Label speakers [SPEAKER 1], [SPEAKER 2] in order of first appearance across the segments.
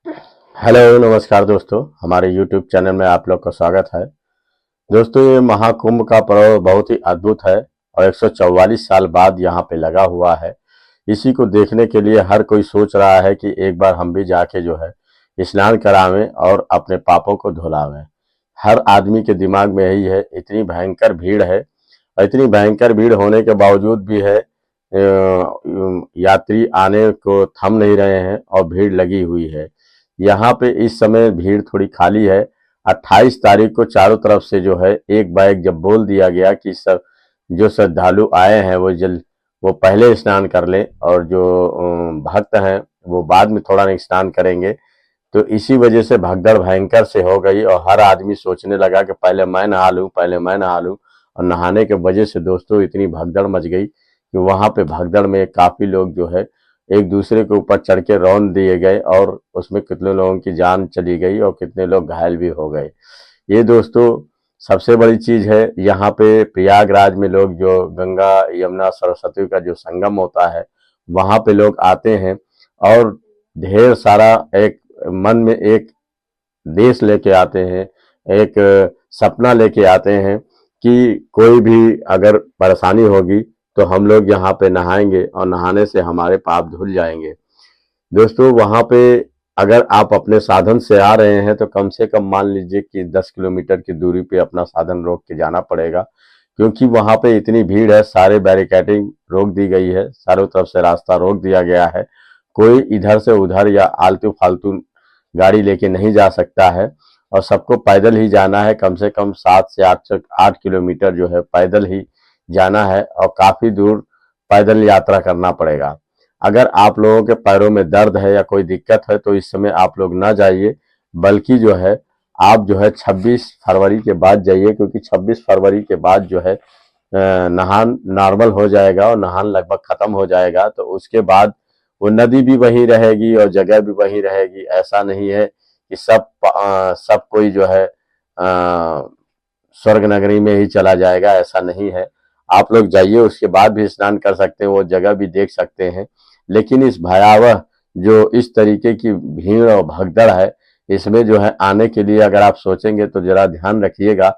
[SPEAKER 1] Hello नमस्कार दोस्तों, हमारे YouTube चैनल में आप लोग का स्वागत है। दोस्तों, ये महाकुंभ का पर्व बहुत ही अद्भुत है और 144 साल बाद यहाँ पे लगा हुआ है। इसी को देखने के लिए हर कोई सोच रहा है कि एक बार हम भी जाके जो है स्नान करावें और अपने पापों को धुलावें। हर आदमी के दिमाग में यही है। इतनी भयंकर भीड़ है और इतनी भयंकर भीड़ होने के बावजूद भी है यात्री आने को थम नहीं रहे हैं और भीड़ लगी हुई है। यहाँ पे इस समय भीड़ थोड़ी खाली है। 28 तारीख को चारों तरफ से जो है एक बार जब बोल दिया गया कि सब जो श्रद्धालु आए हैं वो पहले स्नान कर लें और जो भक्त हैं वो बाद में थोड़ा स्नान करेंगे। तो इसी वजह से भगदड़ भयंकर से हो गई और हर आदमी सोचने लगा कि पहले मैं नहा लूं, पहले मैं नहा लूं। और नहाने के वजह से दोस्तों इतनी भगदड़ मच गई कि वहां पे भगदड़ में काफी लोग जो है एक दूसरे के ऊपर चढ़ के रौंद दिए गए और उसमें कितने लोगों की जान चली गई और कितने लोग घायल भी हो गए। ये दोस्तों सबसे बड़ी चीज है। यहाँ पे प्रयागराज में लोग जो गंगा यमुना सरस्वती का जो संगम होता है वहां पे लोग आते हैं और ढेर सारा एक मन में एक देश लेके आते हैं, एक सपना लेके आते हैं कि कोई भी अगर परेशानी होगी तो हम लोग यहाँ पे नहाएंगे और नहाने से हमारे पाप धुल जाएंगे। दोस्तों वहां पे अगर आप अपने साधन से आ रहे हैं तो कम से कम मान लीजिए कि 10 किलोमीटर की दूरी पे अपना साधन रोक के जाना पड़ेगा, क्योंकि वहां पे इतनी भीड़ है। सारे बैरिकेडिंग रोक दी गई है, चारों तरफ से रास्ता रोक दिया गया है। कोई इधर से उधर या आलतू फालतू गाड़ी लेके नहीं जा सकता है और सबको पैदल ही जाना है। कम से कम 7 से 8 किलोमीटर जो है पैदल ही जाना है और काफी दूर पैदल यात्रा करना पड़ेगा। अगर आप लोगों के पैरों में दर्द है या कोई दिक्कत है तो इस समय आप लोग ना जाइए, बल्कि जो है आप जो है 26 फरवरी के बाद जाइए, क्योंकि 26 फरवरी के बाद जो है नहान नॉर्मल हो जाएगा और नहान लगभग खत्म हो जाएगा। तो उसके बाद वो नदी भी वहीं रहेगी और जगह भी वहीं रहेगी। ऐसा नहीं है कि सब कोई जो है स्वर्ग नगरी में ही चला जाएगा, ऐसा नहीं है। आप लोग जाइए, उसके बाद भी स्नान कर सकते हैं, वो जगह भी देख सकते हैं। लेकिन इस भयावह जो इस तरीके की भीड़ और भगदड़ है, इसमें जो है आने के लिए अगर आप सोचेंगे तो जरा ध्यान रखिएगा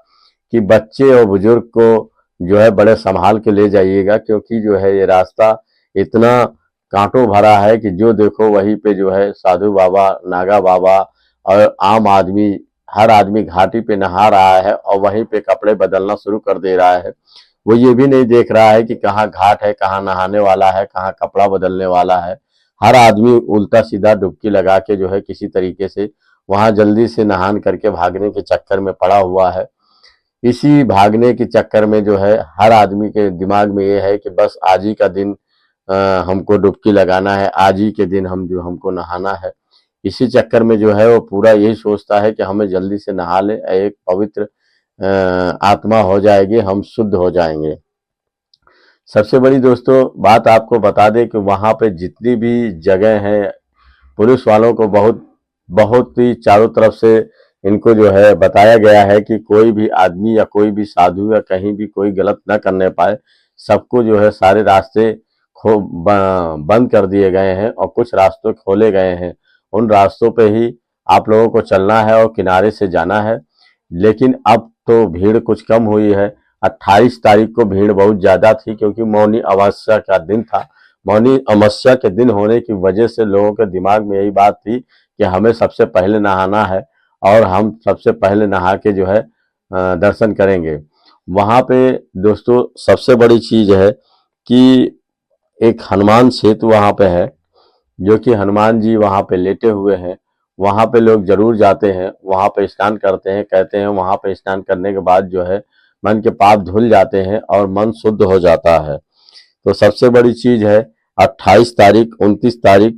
[SPEAKER 1] कि बच्चे और बुजुर्ग को जो है बड़े संभाल के ले जाइएगा, क्योंकि जो है ये रास्ता इतना कांटों भरा है कि जो देखो वहीं पे जो है साधु बाबा, नागा बाबा और आम आदमी, हर आदमी घाटी पे नहा रहा है और वहीं पे कपड़े बदलना शुरू कर दे रहा है। वो ये भी नहीं देख रहा है कि कहाँ घाट है, कहाँ नहाने वाला है, कहाँ कपड़ा बदलने वाला है। हर आदमी उल्टा सीधा डुबकी लगा के जो है किसी तरीके से वहां जल्दी से नहान करके भागने के चक्कर में पड़ा हुआ है। इसी भागने के चक्कर में जो है हर आदमी के दिमाग में ये है कि बस आज ही का दिन हमको डुबकी लगाना है, आज ही के दिन हमको नहाना है। इसी चक्कर में जो है वो पूरा यही सोचता है कि हमें जल्दी से नहा ले, एक पवित्र आत्मा हो जाएगी, हम शुद्ध हो जाएंगे। सबसे बड़ी दोस्तों बात आपको बता दें कि वहां पे जितनी भी जगह हैं, पुलिस वालों को बहुत बहुत ही चारों तरफ से इनको जो है बताया गया है कि कोई भी आदमी या कोई भी साधु या कहीं भी कोई गलत न करने पाए। सबको जो है सारे रास्ते बंद कर दिए गए हैं और कुछ रास्ते खोले गए हैं। उन रास्तों पे ही आप लोगों को चलना है और किनारे से जाना है। लेकिन अब तो भीड़ कुछ कम हुई है। 28 तारीख को भीड़ बहुत ज्यादा थी, क्योंकि मौनी अमावस्या का दिन था। मौनी अमावस्या के दिन होने की वजह से लोगों के दिमाग में यही बात थी कि हमें सबसे पहले नहाना है और हम सबसे पहले नहा के जो है दर्शन करेंगे। वहां पे दोस्तों सबसे बड़ी चीज है कि एक हनुमान सेतु वहां पे है, जो कि हनुमान जी वहां पे लेटे हुए हैं। वहां पे लोग जरूर जाते हैं, वहां पे स्नान करते हैं। कहते हैं वहां पे स्नान करने के बाद जो है मन के पाप धुल जाते हैं और मन शुद्ध हो जाता है। तो सबसे बड़ी चीज है 28 तारीख 29 तारीख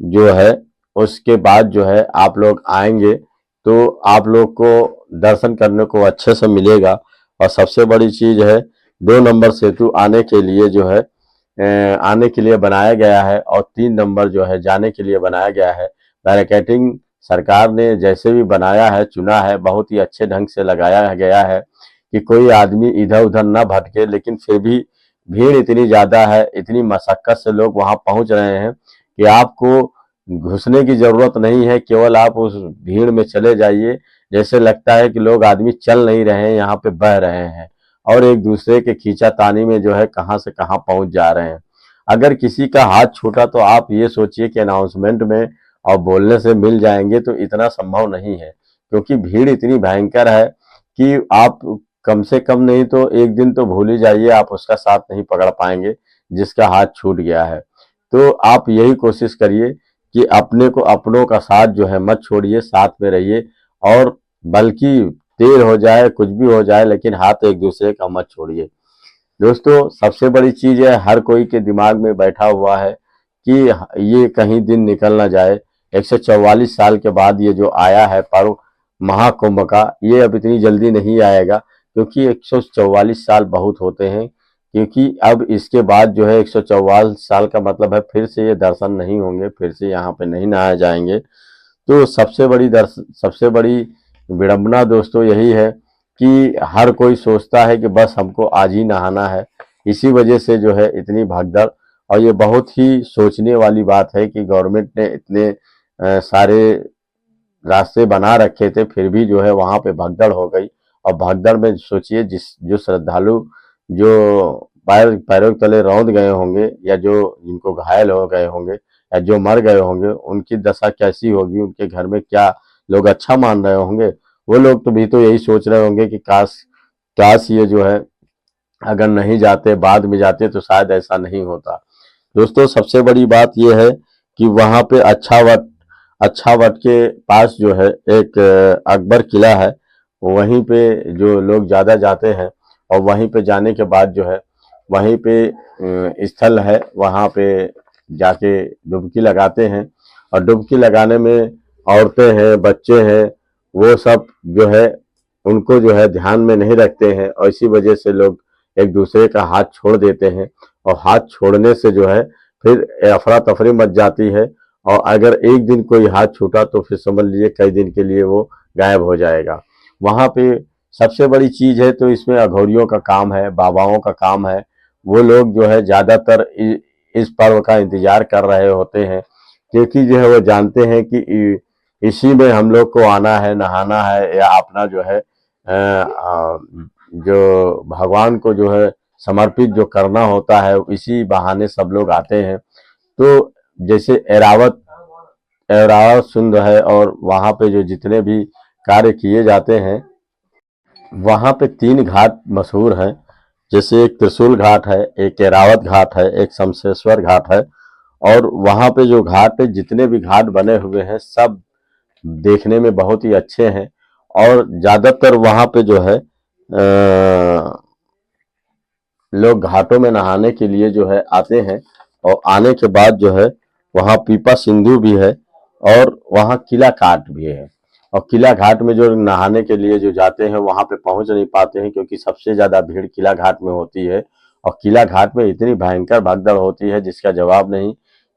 [SPEAKER 1] जो है उसके बाद जो है आप लोग आएंगे तो आप लोग को दर्शन करने को अच्छे से मिलेगा। और सबसे बड़ी चीज है 2 नंबर सेतु आने के लिए जो है आने के लिए बनाया गया है और 3 नंबर जो है जाने के लिए बनाया गया है। बैरिकेडिंग सरकार ने जैसे भी बनाया है, चुना है, बहुत ही अच्छे ढंग से लगाया गया है कि कोई आदमी इधर उधर ना भटके। लेकिन फिर भी भीड़ इतनी ज्यादा है, इतनी मशक्कत से लोग वहां पहुंच रहे हैं कि आपको घुसने की जरूरत नहीं है, केवल आप उस भीड़ में चले जाइए, जैसे लगता है कि लोग आदमी चल नहीं रहे हैं, यहाँ पे बह रहे हैं और एक दूसरे के खींचातानी में जो है कहाँ से कहाँ पहुंच जा रहे हैं। अगर किसी का हाथ छूटा तो आप ये सोचिए कि अनाउंसमेंट में और बोलने से मिल जाएंगे, तो इतना संभव नहीं है, क्योंकि भीड़ इतनी भयंकर है कि आप कम से कम नहीं तो एक दिन तो भूल ही जाइए, आप उसका साथ नहीं पकड़ पाएंगे जिसका हाथ छूट गया है। तो आप यही कोशिश करिए कि अपने को अपनों का साथ जो है मत छोड़िए, साथ में रहिए, और बल्कि देर हो जाए कुछ भी हो जाए लेकिन हाथ एक दूसरे का मत छोड़िए। दोस्तों सबसे बड़ी चीज है, हर कोई के दिमाग में बैठा हुआ है कि ये कहीं दिन निकल ना जाए, 144 साल के बाद ये जो आया है पर्व महाकुंभ का, ये अब इतनी जल्दी नहीं आएगा, क्योंकि 144 साल बहुत होते हैं। क्योंकि अब इसके बाद जो है 144 साल का मतलब है फिर से ये दर्शन नहीं होंगे, फिर से यहाँ पे नहीं नहाए जाएंगे। तो सबसे बड़ी विडंबना दोस्तों यही है कि हर कोई सोचता है कि बस हमको आज ही नहाना है, इसी वजह से जो है इतनी भागदड़। और ये बहुत ही सोचने वाली बात है कि गवर्नमेंट ने इतने सारे रास्ते बना रखे थे, फिर भी जो है वहां पे भगदड़ हो गई। और भगदड़ में सोचिए जिस जो श्रद्धालु जो पैरों के तले रौंद गए होंगे, या जो जिनको घायल हो गए होंगे, या जो मर गए होंगे, उनकी दशा कैसी होगी, उनके घर में क्या लोग अच्छा मान रहे होंगे। वो लोग तो भी तो यही सोच रहे होंगे कि काश काश ये जो है अगर नहीं जाते, बाद में जाते, तो शायद ऐसा नहीं होता। दोस्तों सबसे बड़ी बात यह है कि वहां पे अच्छा वट के पास जो है एक अकबर किला है, वहीं पे जो लोग ज्यादा जाते हैं, और वहीं पे जाने के बाद जो है वहीं पे स्थल है, वहां पे जाके डुबकी लगाते हैं। और डुबकी लगाने में औरतें हैं, बच्चे हैं, वो सब जो है उनको जो है ध्यान में नहीं रखते हैं, और इसी वजह से लोग एक दूसरे का हाथ छोड़ देते हैं। और हाथ छोड़ने से जो है फिर अफरा तफरी मच जाती है, और अगर एक दिन कोई हाथ छूटा तो फिर समझ लीजिए कई दिन के लिए वो गायब हो जाएगा। वहां पे सबसे बड़ी चीज है तो इसमें अघोरियों का काम है, बाबाओं का काम है। वो लोग जो है ज्यादातर इस पर्व का इंतजार कर रहे होते हैं, क्योंकि जो है वो जानते हैं कि इसी में हम लोग को आना है, नहाना है, या अपना जो है जो भगवान को जो है समर्पित जो करना होता है, इसी बहाने सब लोग आते हैं। तो जैसे एरावत सुंद है, और वहां पे जो जितने भी कार्य किए जाते हैं, वहां पे 3 घाट मशहूर हैं। जैसे एक त्रिशूल घाट है, एक एरावत घाट है, एक शमशेश्वर घाट है। और वहां पे जो घाट जितने भी घाट बने हुए हैं सब देखने में बहुत ही अच्छे हैं। और ज्यादातर वहां पे जो है लोग घाटों में नहाने के लिए जो है आते हैं। और आने के बाद जो है वहाँ पीपा सिंधु भी है, और वहाँ किला घाट भी है। और किला घाट में जो नहाने के लिए जो जाते हैं वहां पे पहुंच नहीं पाते हैं, क्योंकि सबसे ज्यादा भीड़ किला घाट में होती है। और किला घाट में इतनी भयंकर भगदड़ होती है जिसका जवाब नहीं।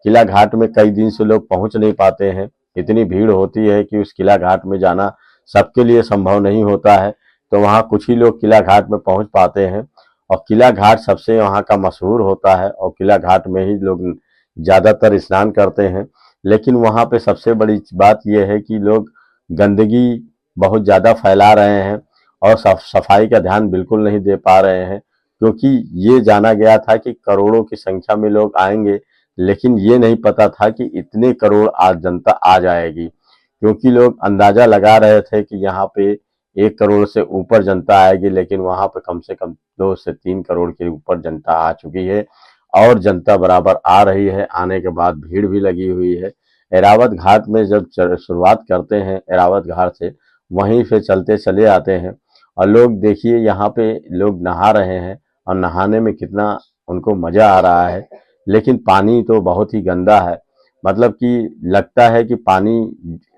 [SPEAKER 1] किला घाट में कई दिन से लोग पहुंच नहीं पाते हैं, इतनी भीड़ होती है कि उस किला घाट में जाना सबके लिए संभव नहीं होता है। तो वहाँ कुछ ही लोग किला घाट में पहुंच पाते हैं। और किला घाट सबसे वहाँ का मशहूर होता है, और किला घाट में ही लोग ज्यादातर स्नान करते हैं। लेकिन वहाँ पे सबसे बड़ी बात यह है कि लोग गंदगी बहुत ज्यादा फैला रहे हैं, और सफाई का ध्यान बिल्कुल नहीं दे पा रहे हैं। क्योंकि ये जाना गया था कि करोड़ों की संख्या में लोग आएंगे, लेकिन ये नहीं पता था कि इतने करोड़ आज जनता आ जाएगी। क्योंकि लोग अंदाजा लगा रहे थे कि यहाँ पे 1 करोड़ से ऊपर जनता आएगी, लेकिन वहां पे कम से कम 2 से 3 करोड़ के ऊपर जनता आ चुकी है। और जनता बराबर आ रही है, आने के बाद भीड़ भी लगी हुई है। एरावत घाट में जब शुरुआत करते हैं एरावत घाट से, वहीं से चलते चले आते हैं। और लोग देखिए यहाँ पे लोग नहा रहे हैं, और नहाने में कितना उनको मजा आ रहा है। लेकिन पानी तो बहुत ही गंदा है, मतलब कि लगता है कि पानी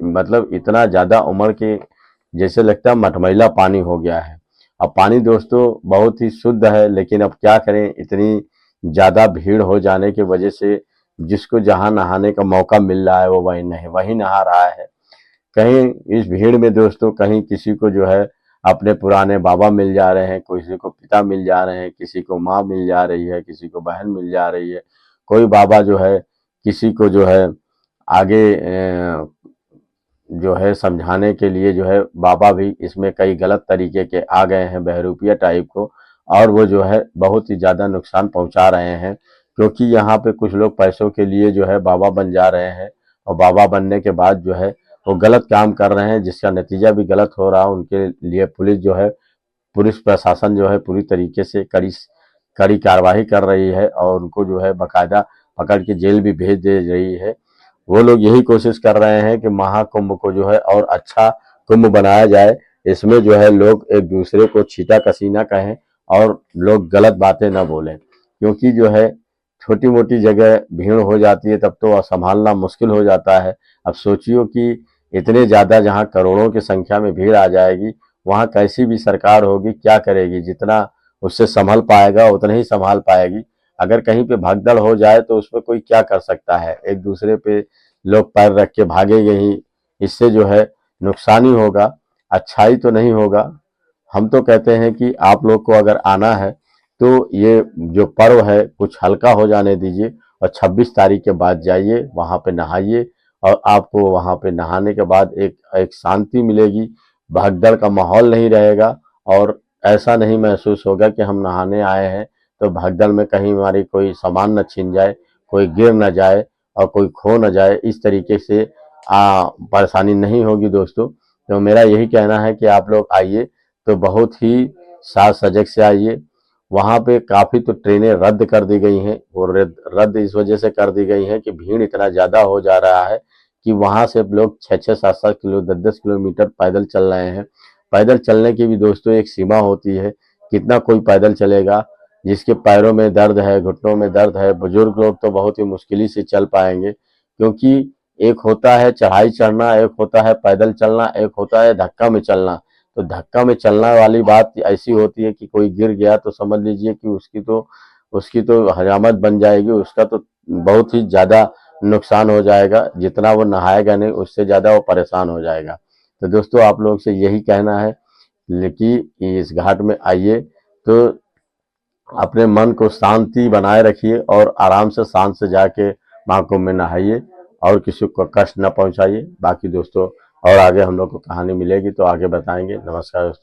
[SPEAKER 1] मतलब इतना ज्यादा उम्र के जैसे लगता है मटमैला पानी हो गया है। अब पानी दोस्तों बहुत ही शुद्ध है, लेकिन अब क्या करें, इतनी ज्यादा भीड़ हो जाने की वजह से जिसको जहां नहाने का मौका मिल रहा है वो वही नहा रहा है। कहीं इस भीड़ में दोस्तों कहीं किसी को जो है अपने पुराने बाबा मिल जा रहे हैं, किसी को पिता मिल जा रहे हैं, किसी को माँ मिल जा रही है, किसी को बहन मिल जा रही है। कोई बाबा जो है किसी को जो है आगे जो है समझाने के लिए जो है बाबा भी इसमें कई गलत तरीके के आ गए हैं, बहरूपिया टाइप को, और वो जो है बहुत ही ज़्यादा नुकसान पहुंचा रहे हैं। क्योंकि यहाँ पे कुछ लोग पैसों के लिए जो है बाबा बन जा रहे हैं, और बाबा बनने के बाद जो है वो गलत काम कर रहे हैं, जिसका नतीजा भी गलत हो रहा है। उनके लिए पुलिस जो है, पुलिस प्रशासन जो है पूरी तरीके से कड़ी कड़ी कार्रवाई कर रही है, और उनको जो है बाकायदा पकड़ के जेल भी भेज दे रही है। वो लोग यही कोशिश कर रहे हैं कि महाकुंभ को जो है और अच्छा कुंभ बनाया जाए। इसमें जो है लोग एक दूसरे को छीटा कसी ना कहें, और लोग गलत बातें ना बोलें, क्योंकि जो है छोटी मोटी जगह भीड़ हो जाती है तब तो संभालना मुश्किल हो जाता है। अब सोचियो कि इतने ज़्यादा जहाँ करोड़ों की संख्या में भीड़ आ जाएगी, वहाँ कैसी भी सरकार होगी क्या करेगी? जितना उससे संभल पाएगा उतना ही संभाल पाएगी। अगर कहीं पे भगदड़ हो जाए तो उसमें कोई क्या कर सकता है? एक दूसरे पे लोग पैर रख के भागेंगे ही, इससे जो है नुकसान ही होगा, अच्छाई तो नहीं होगा। हम तो कहते हैं कि आप लोग को अगर आना है तो ये जो पर्व है कुछ हल्का हो जाने दीजिए, और 26 तारीख के बाद जाइए, वहाँ पे नहाइए, और आपको वहाँ पे नहाने के बाद एक एक शांति मिलेगी, भगदड़ का माहौल नहीं रहेगा, और ऐसा नहीं महसूस होगा कि हम नहाने आए हैं तो भगदड़ में कहीं हमारी कोई सामान न छिन जाए, कोई गिर न जाए, और कोई खो न जाए। इस तरीके से परेशानी नहीं होगी दोस्तों। तो मेरा यही कहना है कि आप लोग आइए तो बहुत ही साज सजग से आइए। वहाँ पे काफ़ी तो ट्रेनें रद्द कर दी गई हैं, और रद्द इस वजह से कर दी गई हैं कि भीड़ इतना ज़्यादा हो जा रहा है कि वहाँ से लोग 6-6, 7-7 किलो, 10-10 किलोमीटर पैदल चल रहे हैं। पैदल चलने की भी दोस्तों एक सीमा होती है, कितना कोई पैदल चलेगा? जिसके पैरों में दर्द है, घुटनों में दर्द है, बुजुर्ग लोग तो बहुत ही मुश्किल से चल पाएंगे, क्योंकि एक होता है चढ़ाई चढ़ना, एक होता है पैदल चलना, एक होता है धक्का में चलना। तो धक्का में चलना वाली बात ऐसी होती है कि कोई गिर गया तो समझ लीजिए कि उसकी तो हजामत बन जाएगी, उसका तो बहुत ही ज़्यादा नुकसान हो जाएगा। जितना वो नहाएगा नहीं, उससे ज़्यादा वो परेशान हो जाएगा। तो दोस्तों आप लोग से यही कहना है, लेकिन इस घाट में आइए तो अपने मन को शांति बनाए रखिए, और आराम से शांत से जाके महाकुंभ में नहाइए, और किसी को कष्ट न पहुंचाइए। बाकी दोस्तों और आगे हम लोग को कहानी मिलेगी तो आगे बताएंगे। नमस्कार दोस्तों।